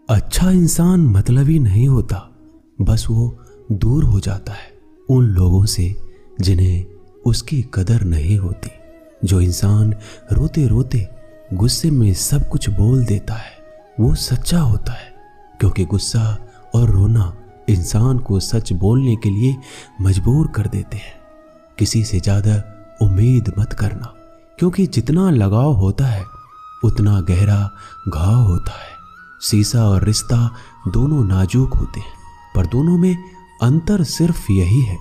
अच्छा इंसान मतलबी नहीं होता, बस वो दूर हो जाता है उन लोगों से जिन्हें उसकी कदर नहीं होती। जो इंसान रोते रोते गुस्से में सब कुछ बोल देता है वो सच्चा होता है, क्योंकि गुस्सा और रोना इंसान को सच बोलने के लिए मजबूर कर देते हैं। किसी से ज्यादा उम्मीद मत करना, क्योंकि जितना लगाव होता है उतना गहरा घाव होता है। शीशा और रिश्ता दोनों नाजुक होते हैं, पर दोनों में अंतर सिर्फ यही है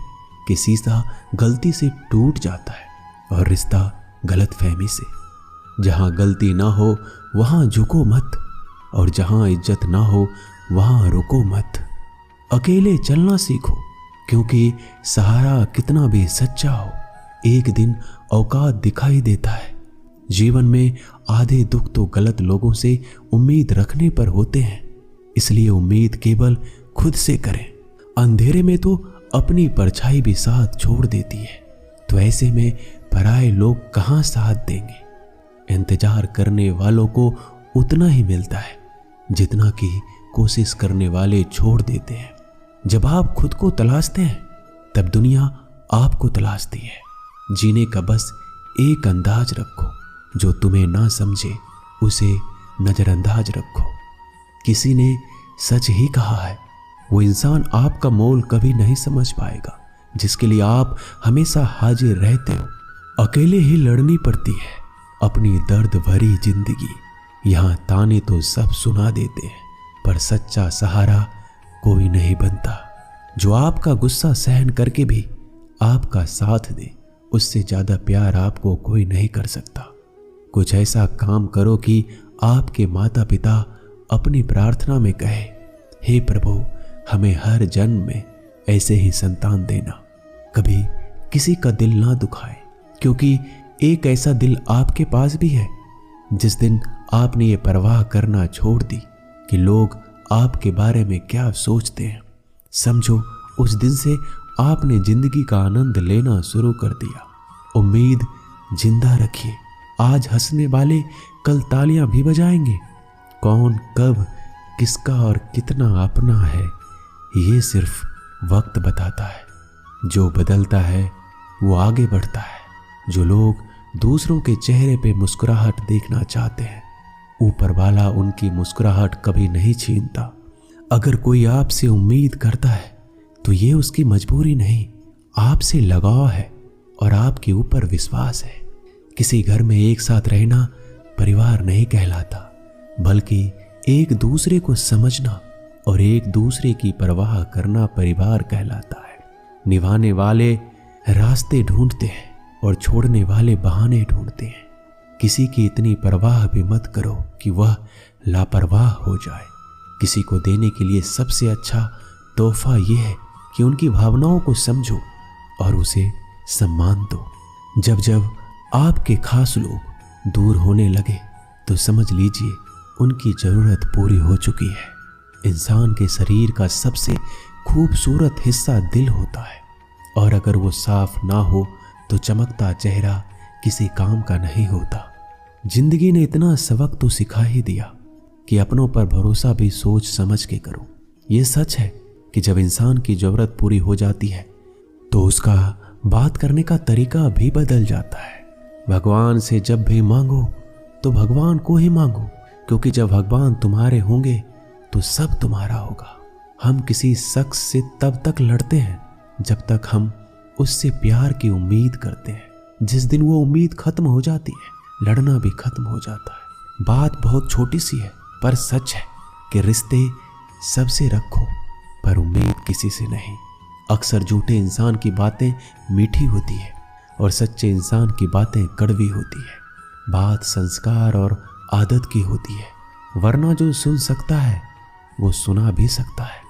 कि शीशा गलती से टूट जाता है और रिश्ता गलतफहमी से। जहां गलती ना हो वहां झुको मत, और जहां इज्जत ना हो वहां रुको मत। अकेले चलना सीखो, क्योंकि सहारा कितना भी सच्चा हो एक दिन औकात दिखाई देता है। जीवन में आधे दुख तो गलत लोगों से उम्मीद रखने पर होते हैं, इसलिए उम्मीद केवल खुद से करें। अंधेरे में तो अपनी परछाई भी साथ छोड़ देती है, तो ऐसे में पराये लोग कहां साथ देंगे। इंतजार करने वालों को उतना ही मिलता है जितना कि कोशिश करने वाले छोड़ देते हैं। जब आप खुद को तलाशते हैं तब दुनिया आपको तलाशती है। जीने का बस एक अंदाज रखो, जो तुम्हें ना समझे उसे नजरअंदाज रखो। किसी ने सच ही कहा है, वो इंसान आपका मोल कभी नहीं समझ पाएगा जिसके लिए आप हमेशा हाजिर रहते हो। अकेले ही लड़नी पड़ती है अपनी दर्द भरी जिंदगी। यहाँ ताने तो सब सुना देते हैं, पर सच्चा सहारा कोई नहीं बनता। जो आपका गुस्सा सहन करके भी आपका साथ दे, उससे ज्यादा प्यार आपको कोई नहीं कर सकता। कुछ ऐसा काम करो कि आपके माता पिता अपनी प्रार्थना में कहे, हे प्रभु हमें हर जन्म में ऐसे ही संतान देना। कभी किसी का दिल ना दुखाए, क्योंकि एक ऐसा दिल आपके पास भी है। जिस दिन आपने ये परवाह करना छोड़ दी कि लोग आपके बारे में क्या सोचते हैं, समझो उस दिन से आपने जिंदगी का आनंद लेना शुरू कर दिया। उम्मीद जिंदा रखिए, आज हंसने वाले कल तालियां भी बजाएंगे। कौन कब किसका और कितना अपना है ये सिर्फ वक्त बताता है। जो बदलता है वो आगे बढ़ता है। जो लोग दूसरों के चेहरे पे मुस्कुराहट देखना चाहते हैं, ऊपर वाला उनकी मुस्कुराहट कभी नहीं छीनता। अगर कोई आपसे उम्मीद करता है तो ये उसकी मजबूरी नहीं, आपसे लगाव है और आपके ऊपर विश्वास है। किसी घर में एक साथ रहना परिवार नहीं कहलाता, बल्कि एक दूसरे को समझना और एक दूसरे की परवाह करना परिवार कहलाता है। निभाने वाले रास्ते ढूंढते हैं और छोड़ने वाले बहाने ढूंढते हैं। किसी की इतनी परवाह भी मत करो कि वह लापरवाह हो जाए। किसी को देने के लिए सबसे अच्छा तोहफा यह है कि उनकी भावनाओं को समझो और उसे सम्मान दो। जब जब आपके खास लोग दूर होने लगे तो समझ लीजिए उनकी जरूरत पूरी हो चुकी है। इंसान के शरीर का सबसे खूबसूरत हिस्सा दिल होता है, और अगर वो साफ ना हो तो चमकता चेहरा किसी काम का नहीं होता। जिंदगी ने इतना सबक तो सिखा ही दिया कि अपनों पर भरोसा भी सोच समझ के करो। ये सच है कि जब इंसान की जरूरत पूरी हो जाती है तो उसका बात करने का तरीका भी बदल जाता है। भगवान से जब भी मांगो तो भगवान को ही मांगो, क्योंकि जब भगवान तुम्हारे होंगे तो सब तुम्हारा होगा। हम किसी शख्स से तब तक लड़ते हैं जब तक हम उससे प्यार की उम्मीद करते हैं। जिस दिन वो उम्मीद खत्म हो जाती है, लड़ना भी खत्म हो जाता है। बात बहुत छोटी सी है, पर सच है कि रिश्ते सबसे रखो पर उम्मीद किसी से नहीं। अक्सर झूठे इंसान की बातें मीठी होती है और सच्चे इंसान की बातें कड़वी होती है। बात संस्कार और आदत की होती है, वरना जो सुन सकता है वो सुना भी सकता है।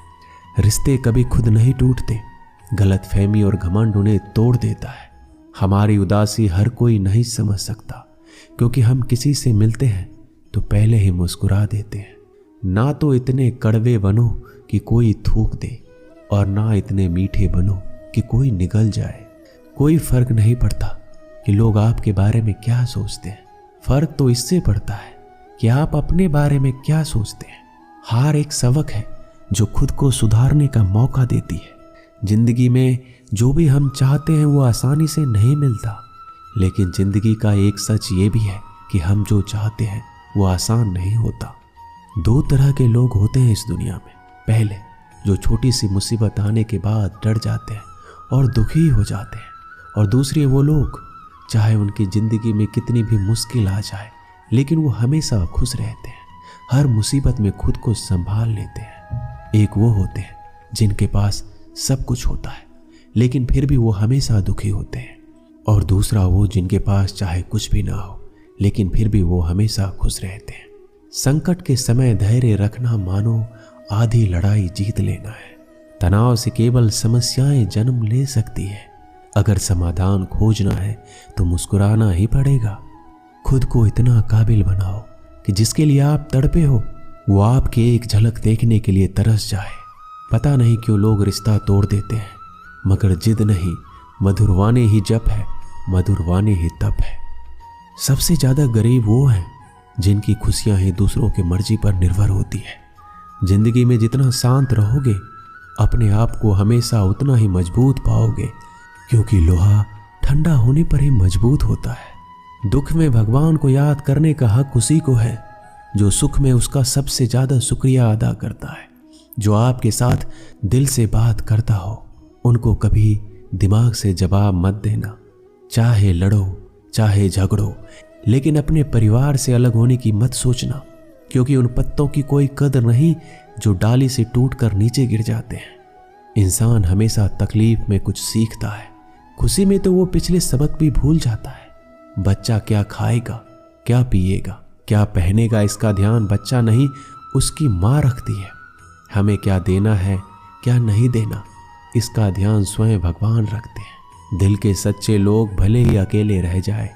रिश्ते कभी खुद नहीं टूटते, गलतफहमी और घमंड उन्हें तोड़ देता है। हमारी उदासी हर कोई नहीं समझ सकता, क्योंकि हम किसी से मिलते हैं तो पहले ही मुस्कुरा देते हैं। ना तो इतने कड़वे बनो कि कोई थूक दे, और ना इतने मीठे बनो कि कोई निगल जाए। कोई फर्क नहीं पड़ता कि लोग आपके बारे में क्या सोचते हैं, फर्क तो इससे पड़ता है कि आप अपने बारे में क्या सोचते हैं। हार एक सबक है जो खुद को सुधारने का मौका देती है। जिंदगी में जो भी हम चाहते हैं वो आसानी से नहीं मिलता, लेकिन जिंदगी का एक सच ये भी है कि हम जो चाहते हैं वो आसान नहीं होता। दो तरह के लोग होते हैं इस दुनिया में। पहले जो छोटी सी मुसीबत आने के बाद डर जाते हैं और दुखी हो जाते हैं, और दूसरे वो लोग चाहे उनकी जिंदगी में कितनी भी मुश्किल आ जाए लेकिन वो हमेशा खुश रहते हैं, हर मुसीबत में खुद को संभाल लेते हैं। एक वो होते हैं जिनके पास सब कुछ होता है लेकिन फिर भी वो हमेशा दुखी होते हैं, और दूसरा वो जिनके पास चाहे कुछ भी ना हो लेकिन फिर भी वो हमेशा खुश रहते हैं। संकट के समय धैर्य रखना मानो आधी लड़ाई जीत लेना है। तनाव से केवल समस्याएं जन्म ले सकती है। अगर समाधान खोजना है तो मुस्कुराना ही पड़ेगा। खुद को इतना काबिल बनाओ कि जिसके लिए आप तड़पे हो वो आपके एक झलक देखने के लिए तरस जाए। पता नहीं क्यों लोग रिश्ता तोड़ देते हैं, मगर जिद नहीं, मधुरवाने ही जप है, मधुरवाने ही तप है। सबसे ज्यादा गरीब वो हैं जिनकी खुशियां ही दूसरों की मर्जी पर निर्भर होती है। जिंदगी में जितना शांत रहोगे अपने आप को हमेशा उतना ही मजबूत पाओगे, क्योंकि लोहा ठंडा होने पर ही मजबूत होता है। दुख में भगवान को याद करने का हक उसी को है जो सुख में उसका सबसे ज्यादा शुक्रिया अदा करता है। जो आपके साथ दिल से बात करता हो उनको कभी दिमाग से जवाब मत देना। चाहे लड़ो चाहे झगड़ो, लेकिन अपने परिवार से अलग होने की मत सोचना, क्योंकि उन पत्तों की कोई कदर नहीं जो डाली से टूटकर नीचे गिर जाते हैं। इंसान हमेशा तकलीफ में कुछ सीखता है, खुशी में तो वो पिछले सबक भी भूल जाता है। बच्चा क्या खाएगा, क्या पिएगा, क्या पहनेगा, इसका ध्यान बच्चा नहीं उसकी माँ रखती है। हमें क्या देना है क्या नहीं देना, इसका ध्यान स्वयं भगवान रखते हैं। दिल के सच्चे लोग भले ही अकेले रह जाए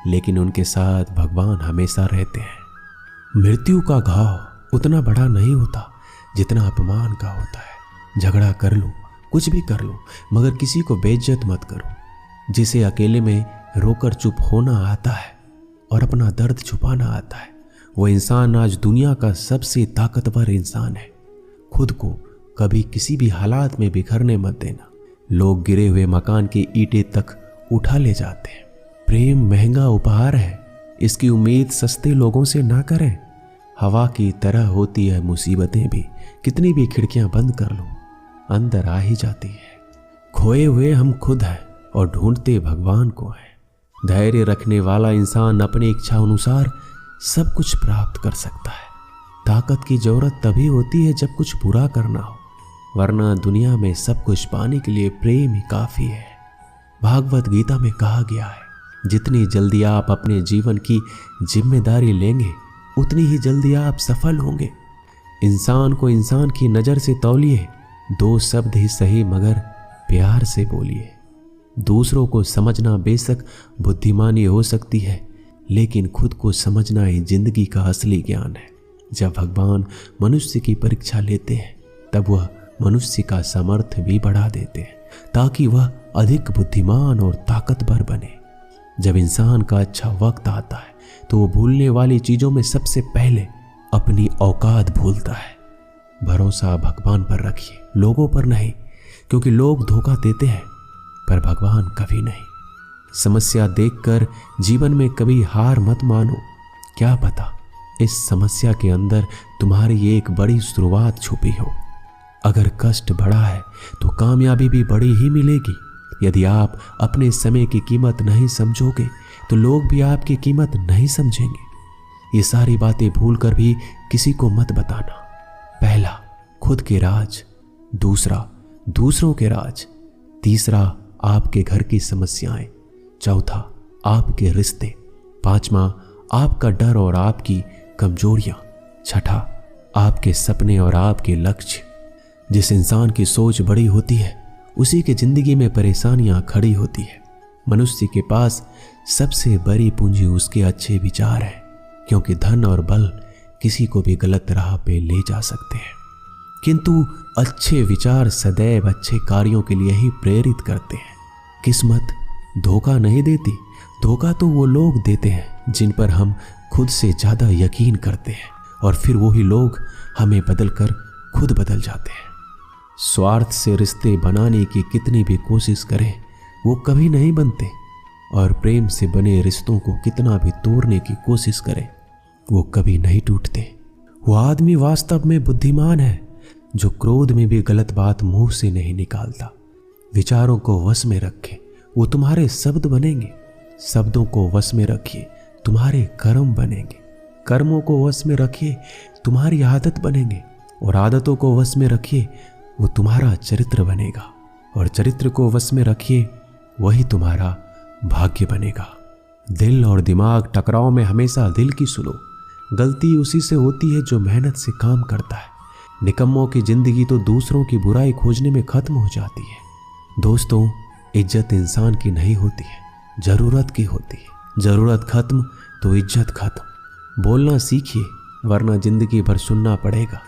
लेकिन उनके साथ भगवान हमेशा रहते हैं। मृत्यु का घाव उतना बड़ा नहीं होता जितना अपमान का होता है। झगड़ा कर लो, कुछ भी कर लो, मगर किसी को बेइज्जत मत करो। जिसे अकेले में रोकर चुप होना आता है और अपना दर्द छुपाना आता है, वो इंसान आज दुनिया का सबसे ताकतवर इंसान है। खुद को कभी किसी भी हालात में बिखरने मत देना। लोग गिरे हुए मकान की ईंटें तक उठा ले जाते हैं। प्रेम महंगा उपहार है, इसकी उम्मीद सस्ते लोगों से ना करें। हवा की तरह होती है मुसीबतें भी, कितनी भी खिड़कियां बंद कर लो अंदर आ ही जाती है। खोए हुए हम खुद हैं और ढूंढते भगवान को हैं। धैर्य रखने वाला इंसान अपनी इच्छा अनुसार सब कुछ प्राप्त कर सकता है। ताकत की जरूरत तभी होती है जब कुछ बुरा करना हो, वरना दुनिया में सब कुछ पाने के लिए प्रेम ही काफी है। भागवत गीता में कहा गया है, जितनी जल्दी आप अपने जीवन की जिम्मेदारी लेंगे उतनी ही जल्दी आप सफल होंगे। इंसान को इंसान की नजर से तौलिए, दो शब्द ही सही मगर प्यार से बोलिए। दूसरों को समझना बेशक बुद्धिमानी हो सकती है, लेकिन खुद को समझना ही जिंदगी का असली ज्ञान है। जब भगवान मनुष्य की परीक्षा लेते हैं तब वह मनुष्य का सामर्थ्य भी बढ़ा देते हैं ताकि वह अधिक बुद्धिमान और ताकतवर बने। जब इंसान का अच्छा वक्त आता है तो वो भूलने वाली चीजों में सबसे पहले अपनी औकात भूलता है। भरोसा भगवान पर रखिए, लोगों पर नहीं, क्योंकि लोग धोखा देते हैं पर भगवान कभी नहीं। समस्या देखकर जीवन में कभी हार मत मानो। क्या पता इस समस्या के अंदर तुम्हारी एक बड़ी शुरुआत छुपी हो। अगर कष्ट बड़ा है तो कामयाबी भी बड़ी ही मिलेगी। यदि आप अपने समय की कीमत नहीं समझोगे तो लोग भी आपकी कीमत नहीं समझेंगे। ये सारी बातें भूलकर भी किसी को मत बताना। पहला, खुद के राज। दूसरा, दूसरों के राज। तीसरा, आपके घर की समस्याएं। चौथा, आपके रिश्ते। पांचवा, आपका डर और आपकी कमजोरियां। छठा, आपके सपने और आपके लक्ष्य। जिस इंसान की सोच बड़ी होती है उसी की जिंदगी में परेशानियां खड़ी होती है। मनुष्य के पास सबसे बड़ी पूंजी उसके अच्छे विचार है, क्योंकि धन और बल किसी को भी गलत राह पे ले जा सकते हैं, किंतु अच्छे विचार सदैव अच्छे कार्यों के लिए ही प्रेरित करते हैं। किस्मत धोखा नहीं देती, धोखा तो वो लोग देते हैं जिन पर हम खुद से ज्यादा यकीन करते हैं, और फिर वही लोग हमें बदलकर खुद बदल जाते हैं। स्वार्थ से रिश्ते बनाने की कितनी भी कोशिश करें वो कभी नहीं बनते, और प्रेम से बने रिश्तों को कितना भी तोड़ने की कोशिश करें वो कभी नहीं टूटते। वो आदमी वास्तव में बुद्धिमान है जो क्रोध में भी गलत बात मुंह से नहीं निकालता। विचारों को वश में रखे, वो तुम्हारे शब्द बनेंगे। शब्दों को वश में रखिए, तुम्हारे कर्म बनेंगे। कर्मों को वश में रखिए, तुम्हारी आदत बनेंगे। और आदतों को वश में रखिए, वो तुम्हारा चरित्र बनेगा। और चरित्र को वश में रखिए, वही तुम्हारा भाग्य बनेगा। दिल और दिमाग टकराव में हमेशा दिल की सुनो। गलती उसी से होती है जो मेहनत से काम करता है। निकम्मों की जिंदगी तो दूसरों की बुराई खोजने में खत्म हो जाती है। दोस्तों, इज्जत इंसान की नहीं होती है, जरूरत की होती है। जरूरत खत्म तो इज्जत खत्म। बोलना सीखिए, वरना जिंदगी भर सुनना पड़ेगा।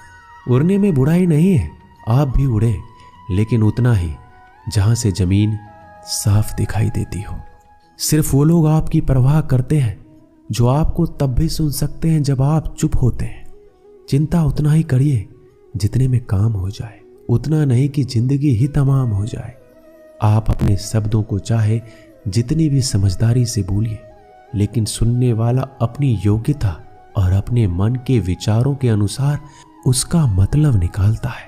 उड़ने में बुराई नहीं है, आप भी उड़े, लेकिन उतना ही जहां से जमीन साफ दिखाई देती हो। सिर्फ वो लोग आपकी परवाह करते हैं जो आपको तब भी सुन सकते हैं जब आप चुप होते हैं। चिंता उतना ही करिए जितने में काम हो जाए, उतना नहीं कि जिंदगी ही तमाम हो जाए। आप अपने शब्दों को चाहे जितनी भी समझदारी से बोलिए, लेकिन सुनने वाला अपनी योग्यता और अपने मन के विचारों के अनुसार उसका मतलब निकालता है।